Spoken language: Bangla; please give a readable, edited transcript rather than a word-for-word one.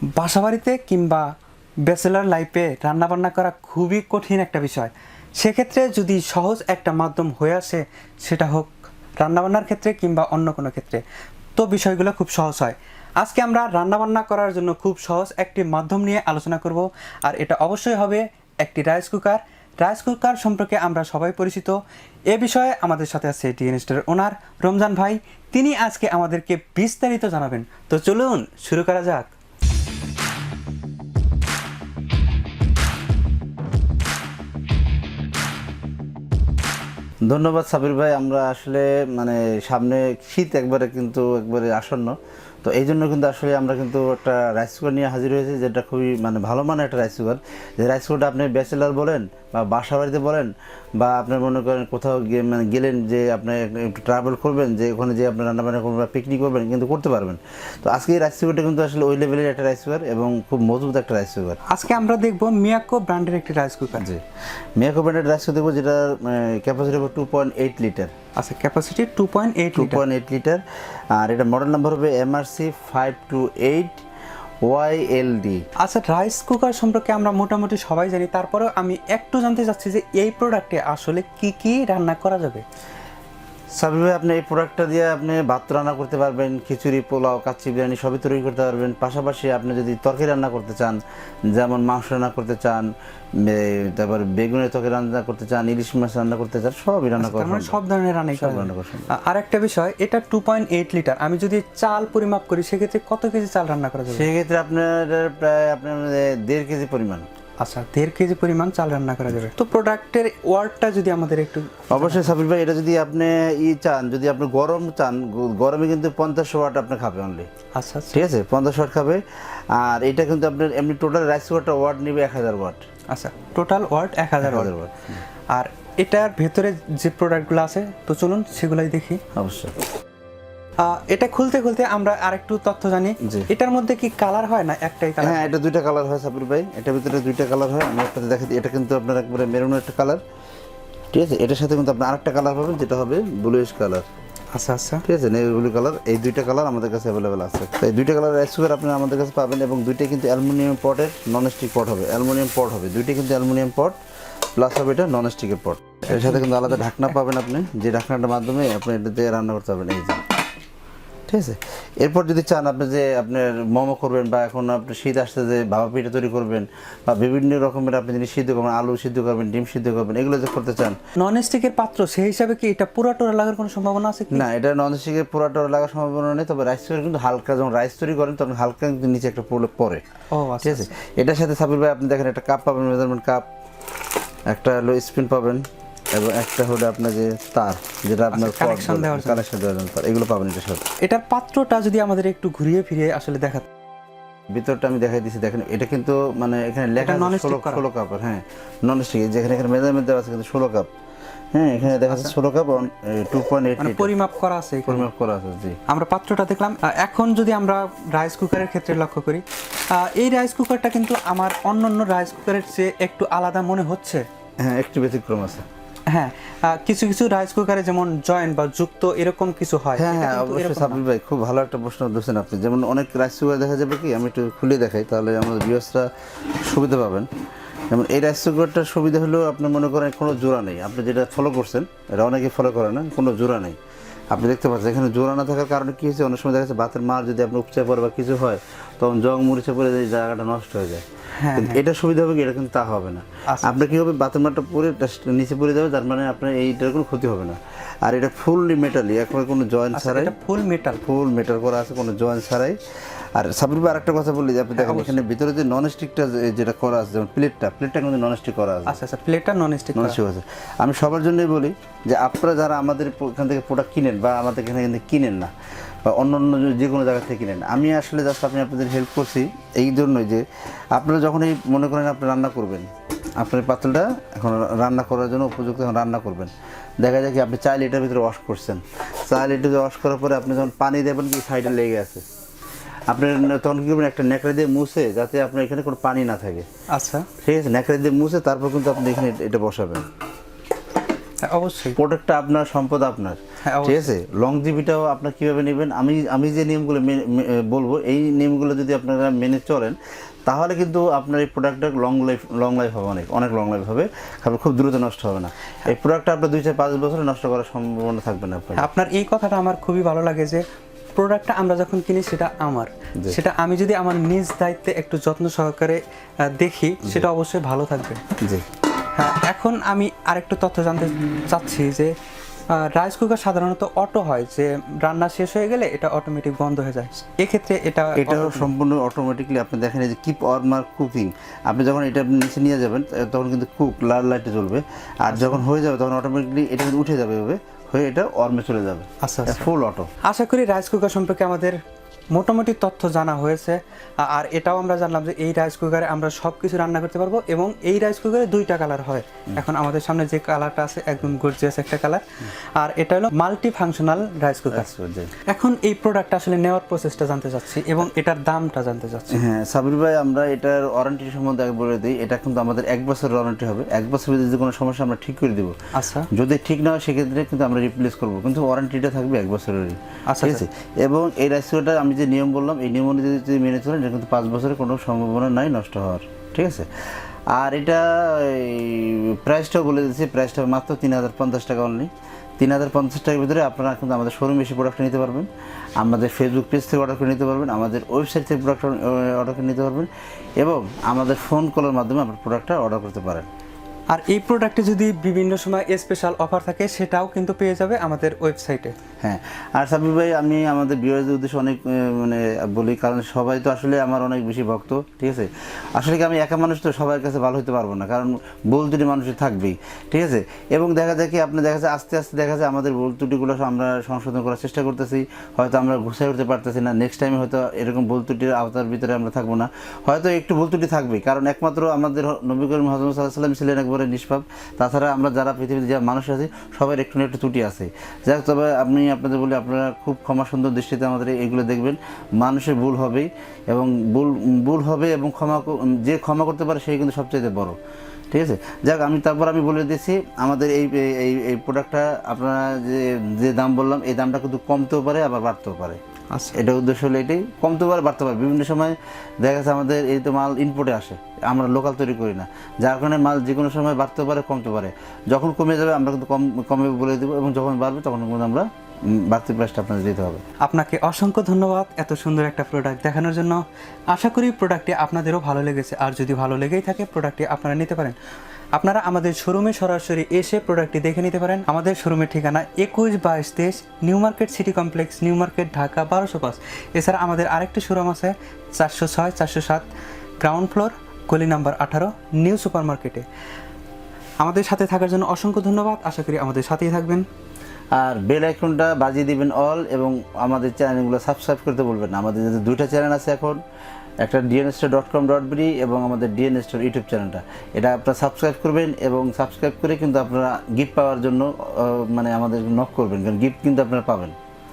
বাসাবাড়িতে কিংবা ব্যাচেলার লাইফে রান্নাবান্না করা খুবই কঠিন একটা বিষয়। সেক্ষেত্রে যদি সহজ একটা মাধ্যম হয়ে আসে, সেটা হোক রান্নাবান্নার ক্ষেত্রে কিংবা অন্য কোনো ক্ষেত্রে, তো বিষয়গুলো খুব সহজ হয়। আজকে আমরা রান্নাবান্না করার জন্য খুব সহজ একটি মাধ্যম নিয়ে আলোচনা করব, আর এটা অবশ্যই হবে একটি রাইস কুকার। রাইস কুকার সম্পর্কে আমরা সবাই পরিচিত। এ বিষয়ে আমাদের সাথে আছে টিএন স্টারের ওনার রমজান ভাই, তিনি আজকে আমাদেরকে বিস্তারিত জানাবেন। তো চলুন শুরু করা যাক। ধন্যবাদ সাবির ভাই। আমরা আসলে সামনে শীত একবারে আসন্ন, তো এই জন্য কিন্তু আসলে আমরা কিন্তু একটা রাইস কুকার নিয়ে হাজির হয়েছি, যেটা খুবই ভালো মানের একটা রাইস কুকার। যে রাইস কুকারটা আপনি ব্যাচেলার বলেন বা বাসা বাড়িতে বলেন, বা আপনার মনে করেন কোথাও গেলেন, যে আপনি একটু ট্রাভেল করবেন, যে ওখানে যে আপনি রান্নাবান্না করবেন বা পিকনিক করবেন, কিন্তু করতে পারবেন। তো আজকে এই রাইস কুকারটা কিন্তু আসলে ওই লেভেলের একটা রাইস কুকার এবং খুব মজবুত একটা রাইস কুকার। আজকে আমরা দেখব মিয়াকো ব্র্যান্ডের একটি রাইস কুকার। জি, মিয়াকো ব্র্যান্ডের রাইস কুকার দেখবো, যেটার ক্যাপাসিটি 2.8 লিটার। আচ্ছা, ক্যাপাসিটি 2.8 লিটার। আর এটা মডেল নাম্বার হবে MRC 528 YLD। আচ্ছা, রাইস কুকার সম্পর্কে আমরা মোটামুটি সবাই জানি, তারপরেও আমি একটু জানতে চাচ্ছি যে এই প্রোডাক্টে আসলে কি কি রান্না করা যাবে। সাবির ভাই, আপনি এই প্রোডাক্টটা দিয়ে আপনি ভাত রান্না করতে পারবেন, খিচুড়ি, পোলাও, কাচ্চি, বিরিয়ানি সবই তৈরি করতে পারবেন। পাশাপাশি আপনি যদি তরকারি রান্না করতে চান, যেমন মাংস রান্না করতে চান, তারপর বেগুনের তরকারি রান্না করতে চান, ইলিশ মাছ রান্না করতে চান, সবই রান্না করতে পারবেন। সব ধরনের রান্না করতে। আর একটা বিষয়, এটা 2.8 লিটার। আমি যদি চাল পরিমাপ করি, সেক্ষেত্রে কত কেজি চাল রান্না করা যাবে? সেক্ষেত্রে আপনার প্রায় 1.5 কেজি পরিমাণ। আচ্ছা, 1.5 কেজি পরিমাণ চাল রান্না করা যাবে। তো প্রোডাক্টের ওয়ার্ডটা যদি আমাদের একটু। অবশ্যই সাবির ভাই, এটা যদি আপনি চান, যদি আপনি গরম চান, গরমে কিন্তু 50 ওয়াট আপনি খাবে অনলি। আচ্ছা, ঠিক আছে, 50 ওয়াট খাবে। আর এটা কিন্তু আপনার এমনি টোটাল রাইস কুকারটা ওয়াট নেবে 1000 ওয়াট। আচ্ছা, টোটাল ওয়াট 1000 ওয়াট। আর এটার ভেতরে যে প্রোডাক্টগুলো আছে, তো চলুন সেগুলাই দেখি। অবশ্যই। এটা খুলতে খুলতে আমরা আরেকটু তথ্য জানি, এটার মধ্যে কি কালার হয় না একটাই কালার? হ্যাঁ, এটা দুইটা কালার হয় সাবির ভাই, এটার ভিতরে দুইটা কালার হয়। আমি আপনাদের দেখাচ্ছি, এটা কিন্তু আপনার একবারে মেরুন একটা কালার। ঠিক আছে, এটার সাথে কিন্তু আপনি আরেকটা কালার পাবেন, যেটা হবে ব্লুইশ কালার। আচ্ছা আচ্ছা, ঠিক আছে, নেভি ব্লু কালার। এই দুইটা কালার আমাদের কাছে অ্যাভেলেবেল আছে। তো এই দুইটা কালার রাইস কুকার আপনি আমাদের কাছে পাবেন, এবং দুইটাই কিন্তু অ্যালুমিনিয়াম পটের, নন স্টিক পট হবে, অ্যালুমিনিয়াম পট হবে। দুইটাই কিন্তু অ্যালুমিনিয়াম পট প্লাস হবে এটা নন স্টিকের পট। এর সাথে কিন্তু আলাদা ঢাকনা পাবেন আপনি, যে ঢাকনাটার মাধ্যমে আপনি এটাতে রান্না করতে পারবেন। এই যে, ঠিক আছে। এরপর যদি চান আপনি যে আপনার মোমো করবেন, বা এখন আপনি শীত আসছে যে ভাপা পিঠা তৈরি করবেন, বা বিভিন্ন রকমের আপনি জিনিস সিদ্ধ করবেন, আলু সিদ্ধ করবেন, ডিম সিদ্ধ করবেন, এগুলো যে করতে চান। নন স্টিকের পাত্র, সেই হিসাবে কি এটা পুরাটোরা লাগার কোনো সম্ভাবনা আছে কি? না, এটা নন স্টিকের পুরাটা লাগার সম্ভাবনা নেই। তবে রাইস কুকার কিন্তু হালকা, যখন রাইস তৈরি করেন তখন হালকা কিন্তু নিচে একটা প্রলেপ পড়ে। ও ঠিক আছে। এটার সাথে সাবির ভাই আপনি দেখেন, একটা কাপ পাবেন, মেজারমেন্ট কাপ, একটা হলো স্পিন পাবেন, এবং একটা হলো আপনার যে তার, যেটা আপনার কানেকশন দেওয়ার জন্য তার, এগুলো পাবেন এটার সাথে। এটার পাত্রটা যদি আমাদের একটু ঘুরিয়ে ফিরিয়ে আসলে দেখাতে। ভিতরটা আমি দেখাই দিচ্ছি, দেখেন এটা কিন্তু এখানে লেখা 16 কাপের। হ্যাঁ, নন স্টিক। যেখানে এখানে মেজারমেন্ট দেওয়া আছে কিন্তু 16 কাপ। হ্যাঁ, এখানে দেখা যাচ্ছে 16 কাপ 2.8 লিটার পরিমাপ করা আছে, পরিমাপ করা আছে। জি, আমরা পাত্রটা দেখলাম। এখন যদি আমরা রাইস কুকারের ক্ষেত্রে লক্ষ্য করি, এই রাইস কুকারটা কিন্তু আমার অন্যান্য রাইস কুকারের চেয়ে একটু আলাদা মনে হচ্ছে। হ্যাঁ, একটু ব্যতিক্রম আছে। হ্যাঁ, কিছু কিছু রাইস কুকারে যেমন জয়েন্ট বা যুক্ত এরকম কিছু হয়। হ্যাঁ হ্যাঁ, অবশ্যই সাবির ভাই, খুব ভালো একটা প্রশ্ন দিয়েছেন আপনি। যেমন অনেক রাইস কুকার দেখা যাবে কি, আমি একটু খুলে দেখাই, তাহলে আমাদের ভিউয়ার্সরা সুবিধা পাবেন। যেমন এই রাইস কুকারটার সুবিধা হলো, আপনি মনে করেন কোনো জোড়া নেই। আপনি যেটা ফলো করছেন, এটা অনেকে ফলো করে না, কোনো জোড়া নেই। আপনি দেখতে পাচ্ছেন এখানে জোড়া না থাকার কারণে কী হয়েছে, অনেক সময় দেখা যাচ্ছে ভাতের মার যদি আপনি উপচে পড়ে বা কিছু হয়, তখন জং মরিচে পড়ে এই জায়গাটা নষ্ট হয়ে যায়। কিন্তু এটা সুবিধা হবে কি, এটা কিন্তু তা হবে না। আপনার কি হবে, ভাতের মারটা পরে নিচে পড়ে যাবে, তার মানে আপনার এইটার কোনো ক্ষতি হবে না। আর এটা ফুললি মেটালি, এখন কোনো জয়েন্ট ছাড়াই, ফুল মেটাল করা আছে, কোনো জয়েন্ট ছাড়াই। আর সাবির ভাই আরেকটা কথা বলি, যে আপনি দেখেন এখানে ভিতরে যে নন স্টিকটা যেটা করা আছে, যেমন প্লেটটা কিন্তু নন স্টিক করা আছে। আচ্ছা আচ্ছা, প্লেটটা নন স্টিক আছে। আমি সবার জন্যই বলি যে আপনারা যারা আমাদের এখান থেকে প্রোডাক্ট কিনেন, বা আমাদের এখানে কিনেন না, বা অন্য যে কোনো জায়গা থেকে কিনেন, আমি আসলে জাস্ট আপনাদের হেল্প করছি এই জন্যই, যে আপনারা যখন এই মনে করেন আপনি রান্না করবেন, আপনার পাত্রটা এখন রান্না করার জন্য উপযুক্ত, এখন রান্না করবেন, দেখা যায় কি আপনি 4 লিটার ভিতরে ওয়াশ করছেন। 4 লিটার ওয়াশ করার পরে আপনি যখন পানি দেবেন, কি সাইডে লেগে আছে, আপনি তখন কি করবেন, একটা ন্যাকড়া দিয়ে মুছে, যাতে আপনার এখানে কোনো পানি না থাকে। আচ্ছা, ঠিক আছে, ন্যাকড়া দিয়ে মুছে তারপর কিন্তু আপনি এখানে এটা বসাবেন। অবশ্যই প্রোডাক্টটা আপনার, সম্পদ আপনার, হ্যাঁ, ঠিক আছে। লংজিভিটাও আপনার কীভাবে নেবেন, আমি যে নিয়মগুলো বলবো, এই নিয়মগুলো যদি আপনারা মেনে চলেন তাহলে কিন্তু আপনার এই প্রোডাক্টটা লং লাইফ হবে, অনেক লং লাইফ হবে, খুব দ্রুত নষ্ট হবে না। এই প্রোডাক্টটা আপনার 2-5 বছরে নষ্ট করার সম্ভাবনা থাকবে না আপনার। আপনার এই কথাটা আমার খুবই ভালো লাগে যে প্রোডাক্টটা আমরা যখন কিনি সেটা আমার, সেটা আমি যদি আমার নিজ দায়িত্বে একটু যত্ন সহকারে দেখি সেটা অবশ্যই ভালো থাকবে। জি হ্যাঁ, এখন আমি আরেকটু তথ্য জানতে চাচ্ছি যে রাইস কুকার সাধারণত অটো হয়, যে রান্না শেষ হয়ে গেলে এটা অটোমেটিক বন্ধ হয়ে যায়, এক্ষেত্রে এটাও সম্পূর্ণ অটোমেটিকলি আপনি দেখেন এই যে কিপ ওয়ার্মার কুকিং, আপনি যখন এটা নিচে নিয়ে যাবেন তখন কিন্তু কুক লাল লাইটে জ্বলবে, আর যখন হয়ে যাবে তখন অটোমেটিকলি এটা কিন্তু উঠে যাবে এভাবে হয়ে, এটা ওয়ার্মে চলে যাবে। আচ্ছা, ফুল অটো। আশা করি রাইস কুকার সম্পর্কে আমাদের মোটামুটি তথ্য জানা হয়েছে। আর এটাও আমরা জানলাম যে এই রাইস কুকারে আমরা সব কিছু রান্না করতে পারবো, এবং এই রাইস কুকারে 2টা কালার হয়। এখন আমাদের সামনে যে কালারটা আছে একদম গর্জিয়াস একটা কালার, আর এটা হলো মাল্টি ফাংশনাল রাইস কুকার। এখন এই প্রোডাক্টটা আসলে নেওয়ার প্রসেসটা জানতে চাচ্ছি এবং এটার দামটা জানতে চাচ্ছি। হ্যাঁ সাবির ভাই, আমরা এটার ওয়ারেন্টি সম্বন্ধে আগে বলে দিই। এটা কিন্তু আমাদের 1 বছরের ওয়ারেন্টি হবে। 1 বছরের যদি কোনো সমস্যা আমরা ঠিক করে দেবো। আচ্ছা, যদি ঠিক না হয় সেক্ষেত্রে কিন্তু আমরা রিপ্লেস করবো, কিন্তু ওয়ারেন্টিটা থাকবে 1 বছরেরই। আচ্ছা, ঠিক আছে। এবং এই রাইস কুকারটা আমি যে নিয়ম বললাম, এই নিয়ম অনুযায়ী যদি মেনে চলেন এটা কিন্তু 5 বছরের কোনো সম্ভাবনা নাই নষ্ট হওয়ার। ঠিক আছে। আর এটা প্রাইসটাও বলে দিচ্ছি, প্রাইসটা মাত্র 3050 টাকা অনলি। 3050 টাকার ভিতরে আপনারা কিন্তু আমাদের শোরুমে এসে প্রোডাক্টটা নিতে পারবেন, আমাদের ফেসবুক পেজ থেকে অর্ডার করে নিতে পারবেন, আমাদের ওয়েবসাইট থেকে প্রোডাক্ট অর্ডার করে নিতে পারবেন, এবং আমাদের ফোন কলের মাধ্যমে আপনার প্রোডাক্টটা অর্ডার করতে পারেন। আর এই প্রোডাক্টে যদি বিভিন্ন সময় স্পেশাল অফার থাকে সেটাও কিন্তু পেয়ে যাবে আমাদের ওয়েবসাইটে। হ্যাঁ, আর সাবির ভাই, আমি আমাদের ভিউয়ারদের উদ্দেশ্যে অনেক বলি, কারণ সবাই তো আসলে আমার অনেক বেশি ভক্ত। ঠিক আছে। আসলে কি আমি একা মানুষ, তো সবার কাছে ভালো হতে পারবো না, কারণ ভুল ত্রুটি মানুষের থাকবেই। ঠিক আছে। এবং দেখা যায় কি আপনি দেখা যায় আস্তে আস্তে দেখা যায় আমাদের ভুল ত্রুটিগুলো আমরা সংশোধন করার চেষ্টা করতেছি, হয়তো আমরা গুছাই উঠতে পারতেছি না। নেক্সট টাইমে হয়তো এরকম ভুল ত্রুটির আওতার ভিতরে আমরা থাকবো না, হয়তো একটু ভুল ত্রুটি থাকবেই, কারণ একমাত্র আমাদের নবী করিম হযরত সাল্লাল্লাহু আলাইহি ওয়াসাল্লাম ছিলেন একবারে নিষ্পাপ। তাছাড়া আমরা যারা পৃথিবীতে যারা মানুষ আছি সবার একটু না একটু ত্রুটি আছে। যাক, তবে আমি আপনাদের বলি, আপনারা খুব ক্ষমা সুন্দর দৃষ্টিতে আমাদের এগুলো দেখবেন। মানুষের ভুল হবেই, এবং ভুল হবে, এবং যে ক্ষমা করতে পারে সেই কিন্তু সবচেয়ে বড়। ঠিক আছে। যাক, তারপর আমি বলে দিচ্ছি, আমাদের এই প্রোডাক্টটা আপনারা যে দাম বললাম, এই দামটা কিন্তু কমতেও পারে আবার বাড়তেও পারে। আচ্ছা, এটা উদ্দেশ্য হলো এটাই, কমতে পারে বাড়তে পারে। বিভিন্ন সময় দেখা যাচ্ছে আমাদের এই তো মাল ইনপুটে আসে, আমরা লোকাল তৈরি করি না, যার কারণে মাল যে কোনো সময় বাড়তে পারে কমতে পারে। যখন কমে যাবে আমরা কিন্তু কমে বলে দেবো, এবং যখন বাড়বে তখন কিন্তু আমরা বাড়তি প্রাইসটা আপনাদের দিতে হবে। আপনাকে অসংখ্য ধন্যবাদ এত সুন্দর একটা প্রোডাক্ট দেখানোর জন্য। আশা করি প্রোডাক্টটি আপনাদেরও ভালো লেগেছে, আর যদি ভালো লেগেই থাকে প্রোডাক্টটি আপনারা নিতে পারেন। আপনারা আমাদের শোরুমে সরাসরি এসে প্রোডাক্টটি দেখে নিতে পারেন। আমাদের শোরুমের ঠিকানা 21-22-23 new market city complex, new market, Dhaka 1205। এছাড়া আমাদের আরেকটি শোরুম আছে 406-407 গ্রাউন্ড ফ্লোর, গলি নাম্বার 18, নিউ সুপার মার্কেটে। আমাদের সাথে থাকার জন্য অসংখ্য ধন্যবাদ। আশা করি আমাদের সাথেই থাকবেন। আর বেল আইকনটা বাজিয়ে দিবেন অল, এবং আমাদের চ্যানেলগুলো সাবস্ক্রাইব করতে বলবেন না। আমাদের যে 2টা চ্যানেল আছে এখন, একটা dnstore.com.bd এবং আমাদের dnstore ইউটিউব চ্যানেলটা, এটা আপনারা সাবস্ক্রাইব করবেন, এবং সাবস্ক্রাইব করে কিন্তু আপনারা গিফট পাওয়ার জন্য আমাদের নক করবেন, কারণ গিফট কিন্তু আপনারা পাবেন।